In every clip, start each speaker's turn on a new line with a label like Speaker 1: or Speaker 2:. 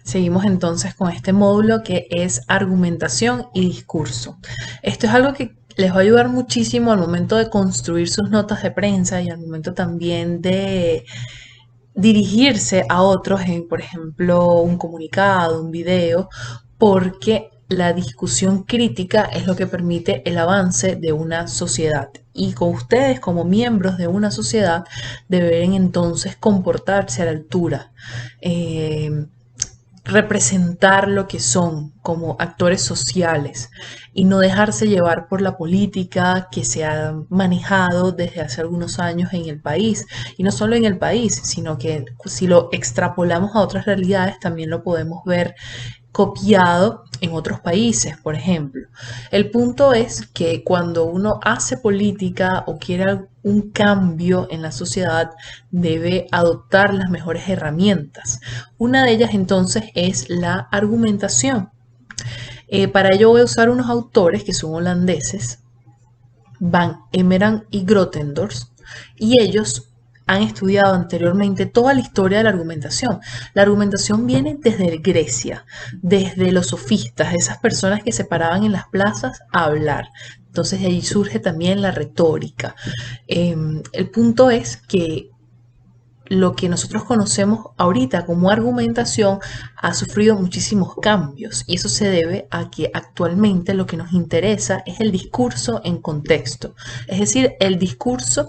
Speaker 1: Seguimos entonces con este módulo que es argumentación y discurso. Esto es algo que les va a ayudar muchísimo al momento de construir sus notas de prensa y al momento también de dirigirse a otros en, por ejemplo, un comunicado, un video, porque la discusión crítica es lo que permite el avance de una sociedad. Y con ustedes, como miembros de una sociedad, deben entonces comportarse a la altura. Representar lo que son como actores sociales y no dejarse llevar por la política que se ha manejado desde hace algunos años en el país. Y no solo en el país, sino que si lo extrapolamos a otras realidades, también lo podemos ver copiado en otros países, por ejemplo. El punto es que cuando uno hace política o quiere un cambio en la sociedad, debe adoptar las mejores herramientas. Una de ellas entonces es la argumentación. Para ello voy a usar unos autores que son holandeses, Van Emeran y Grotendorf, y ellos han estudiado anteriormente toda la historia de la argumentación. La argumentación viene desde Grecia, desde los sofistas, esas personas que se paraban en las plazas a hablar. Entonces de ahí surge también la retórica. El punto es que lo que nosotros conocemos ahorita como argumentación ha sufrido muchísimos cambios y eso se debe a que actualmente lo que nos interesa es el discurso en contexto, es decir, el discurso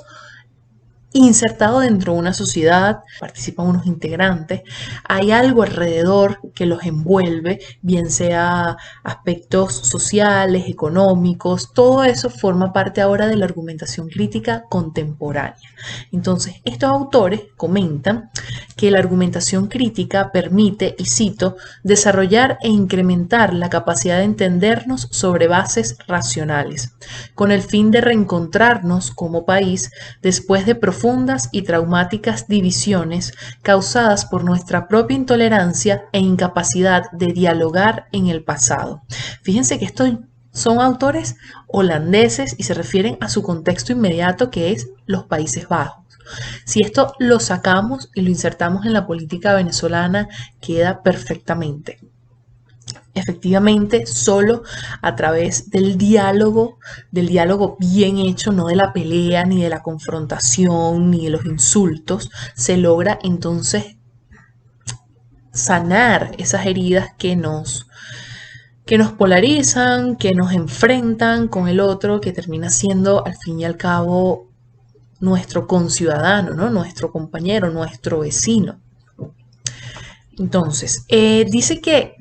Speaker 1: insertado dentro de una sociedad, participan unos integrantes, hay algo alrededor que los envuelve, bien sea aspectos sociales, económicos, todo eso forma parte ahora de la argumentación crítica contemporánea. Entonces, estos autores comentan que la argumentación crítica permite, y cito, desarrollar e incrementar la capacidad de entendernos sobre bases racionales, con el fin de reencontrarnos como país después de profundas y traumáticas divisiones causadas por nuestra propia intolerancia e incapacidad de dialogar en el pasado. Fíjense que estos son autores holandeses y se refieren a su contexto inmediato, que es los Países Bajos. Si esto lo sacamos y lo insertamos en la política venezolana, queda perfectamente. Efectivamente, solo a través del diálogo bien hecho, no de la pelea, ni de la confrontación, ni de los insultos, se logra entonces sanar esas heridas que nos polarizan, que nos enfrentan con el otro, que termina siendo al fin y al cabo nuestro conciudadano, ¿no? Nuestro compañero, nuestro vecino. Entonces, dice que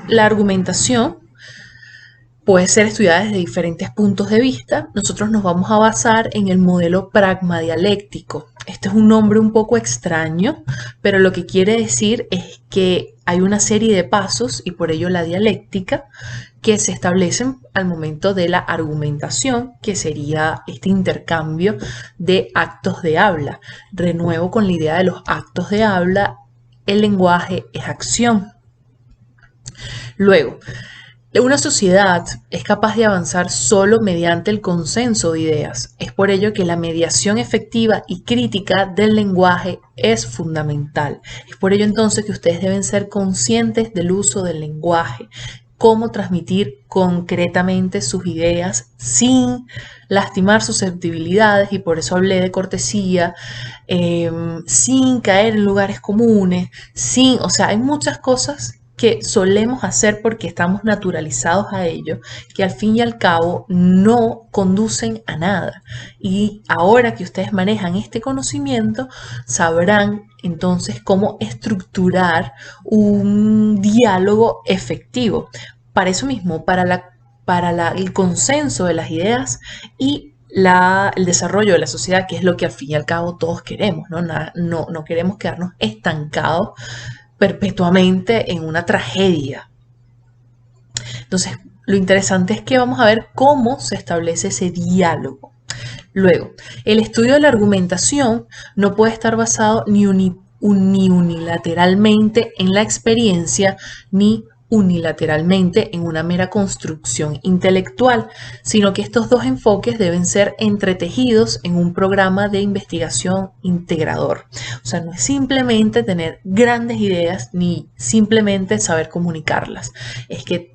Speaker 1: la argumentación puede ser estudiada desde diferentes puntos de vista. Nosotros nos vamos a basar en el modelo pragmadialéctico. Este es un nombre un poco extraño, pero lo que quiere decir es que hay una serie de pasos, y por ello la dialéctica, que se establecen al momento de la argumentación, que sería este intercambio de actos de habla. Renuevo con la idea de los actos de habla, el lenguaje es acción. Luego, una sociedad es capaz de avanzar solo mediante el consenso de ideas. Es por ello que la mediación efectiva y crítica del lenguaje es fundamental. Es por ello entonces que ustedes deben ser conscientes del uso del lenguaje, cómo transmitir concretamente sus ideas sin lastimar susceptibilidades, y por eso hablé de cortesía, sin caer en lugares comunes, o sea, hay muchas cosas que solemos hacer porque estamos naturalizados a ello, que al fin y al cabo no conducen a nada. Y ahora que ustedes manejan este conocimiento, sabrán entonces cómo estructurar un diálogo efectivo. Para eso mismo, el consenso de las ideas y el desarrollo de la sociedad, que es lo que al fin y al cabo todos queremos, ¿no? No queremos quedarnos estancados perpetuamente en una tragedia. Entonces, lo interesante es que vamos a ver cómo se establece ese diálogo. Luego, el estudio de la argumentación no puede estar basado ni unilateralmente en la experiencia ni unilateralmente en una mera construcción intelectual, sino que estos dos enfoques deben ser entretejidos en un programa de investigación integrador. O sea, no es simplemente tener grandes ideas ni simplemente saber comunicarlas, es que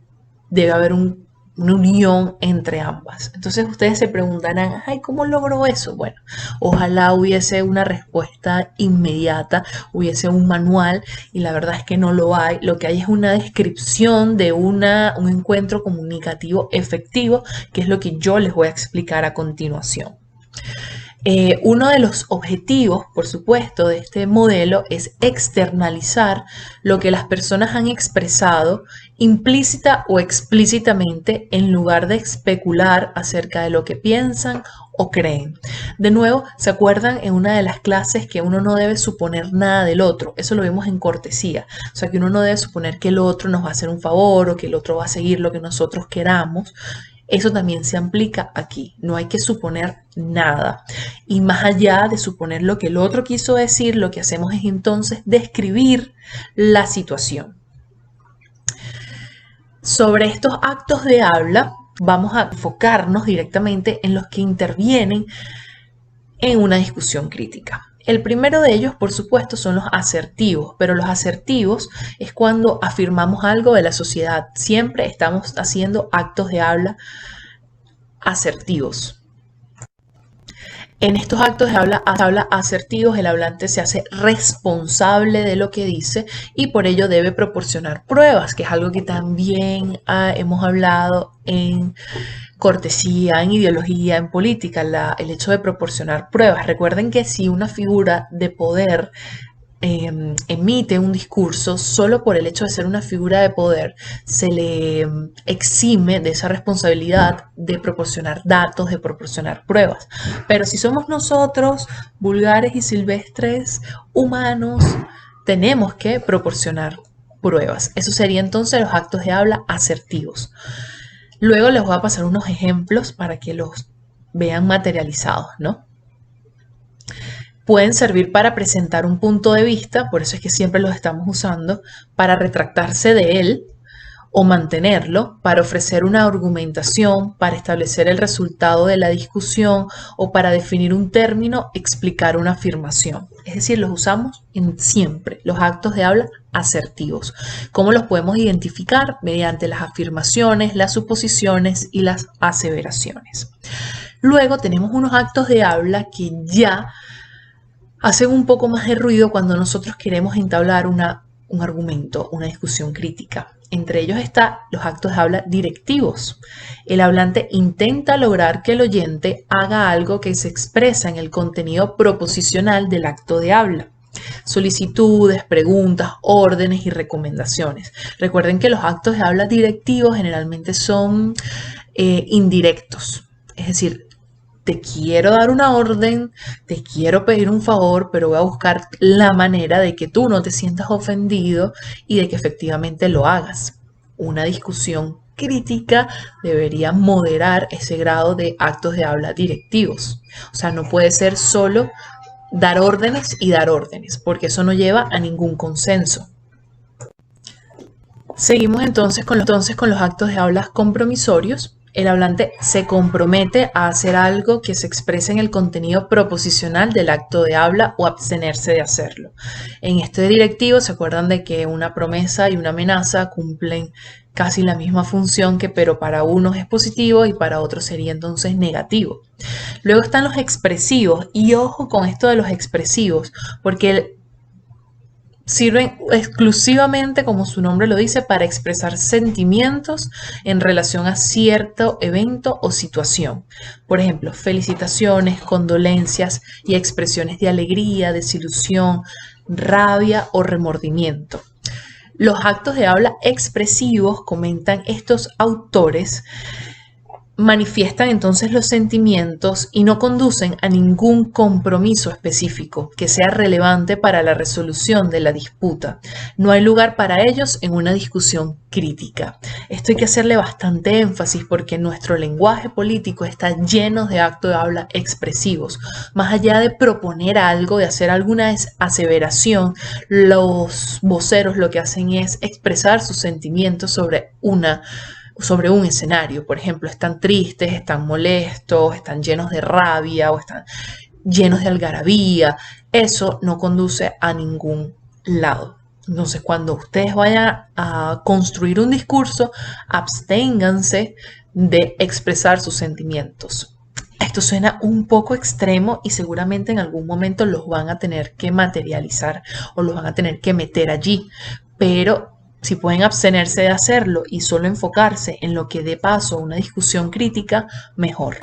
Speaker 1: debe haber una unión entre ambas. Entonces ustedes se preguntarán, ay, ¿cómo logró eso? Bueno, ojalá hubiese una respuesta inmediata, hubiese un manual, y la verdad es que no lo hay. Lo que hay es una descripción de un encuentro comunicativo efectivo, que es lo que yo les voy a explicar a continuación. Uno de los objetivos, por supuesto, de este modelo es externalizar lo que las personas han expresado implícita o explícitamente en lugar de especular acerca de lo que piensan o creen. De nuevo, ¿se acuerdan en una de las clases que uno no debe suponer nada del otro? Eso lo vemos en cortesía. O sea, que uno no debe suponer que el otro nos va a hacer un favor o que el otro va a seguir lo que nosotros queramos. Eso también se aplica aquí. No hay que suponer nada. Y más allá de suponer lo que el otro quiso decir, lo que hacemos es entonces describir la situación. Sobre estos actos de habla, vamos a enfocarnos directamente en los que intervienen en una discusión crítica. El primero de ellos, por supuesto, son los asertivos, pero los asertivos es cuando afirmamos algo de la sociedad. Siempre estamos haciendo actos de habla asertivos. En estos actos de habla asertivos, el hablante se hace responsable de lo que dice y por ello debe proporcionar pruebas, que es algo que también hemos hablado en cortesía, en ideología, en política, el hecho de proporcionar pruebas. Recuerden que si una figura de poder emite un discurso, solo por el hecho de ser una figura de poder se le exime de esa responsabilidad de proporcionar datos, de proporcionar pruebas. Pero si somos nosotros, vulgares y silvestres, humanos, tenemos que proporcionar pruebas. Eso sería entonces los actos de habla asertivos. Luego les voy a pasar unos ejemplos para que los vean materializados, ¿no? Pueden servir para presentar un punto de vista, por eso es que siempre los estamos usando, para retractarse de él o mantenerlo, para ofrecer una argumentación, para establecer el resultado de la discusión o para definir un término, explicar una afirmación. Es decir, los usamos siempre, los actos de habla asertivos. ¿Cómo los podemos identificar? Mediante las afirmaciones, las suposiciones y las aseveraciones. Luego tenemos unos actos de habla que ya hacen un poco más de ruido cuando nosotros queremos entablar un argumento, una discusión crítica. Entre ellos están los actos de habla directivos. El hablante intenta lograr que el oyente haga algo que se expresa en el contenido proposicional del acto de habla. Solicitudes, preguntas, órdenes y recomendaciones. Recuerden que los actos de habla directivos generalmente son indirectos. Es decir, te quiero dar una orden, te quiero pedir un favor, pero voy a buscar la manera de que tú no te sientas ofendido y de que efectivamente lo hagas. Una discusión crítica debería moderar ese grado de actos de habla directivos. O sea, no puede ser solo dar órdenes y dar órdenes, porque eso no lleva a ningún consenso. Seguimos entonces con los actos de habla compromisorios. El hablante se compromete a hacer algo que se exprese en el contenido proposicional del acto de habla o abstenerse de hacerlo. En este directivo, ¿se acuerdan de que una promesa y una amenaza cumplen casi la misma función, pero para unos es positivo y para otros sería entonces negativo? Luego están los expresivos, y ojo con esto de los expresivos, porque sirven exclusivamente, como su nombre lo dice, para expresar sentimientos en relación a cierto evento o situación. Por ejemplo, felicitaciones, condolencias y expresiones de alegría, desilusión, rabia o remordimiento. Los actos de habla expresivos, comentan estos autores, manifiestan entonces los sentimientos y no conducen a ningún compromiso específico que sea relevante para la resolución de la disputa. No hay lugar para ellos en una discusión crítica. Esto hay que hacerle bastante énfasis porque nuestro lenguaje político está lleno de actos de habla expresivos. Más allá de proponer algo, de hacer alguna aseveración, los voceros lo que hacen es expresar sus sentimientos sobre un escenario. Por ejemplo, están tristes, están molestos, están llenos de rabia o están llenos de algarabía. Eso no conduce a ningún lado. Entonces, cuando ustedes vayan a construir un discurso, absténganse de expresar sus sentimientos. Esto suena un poco extremo y seguramente en algún momento los van a tener que materializar o los van a tener que meter allí, pero si pueden abstenerse de hacerlo y solo enfocarse en lo que dé paso a una discusión crítica, mejor.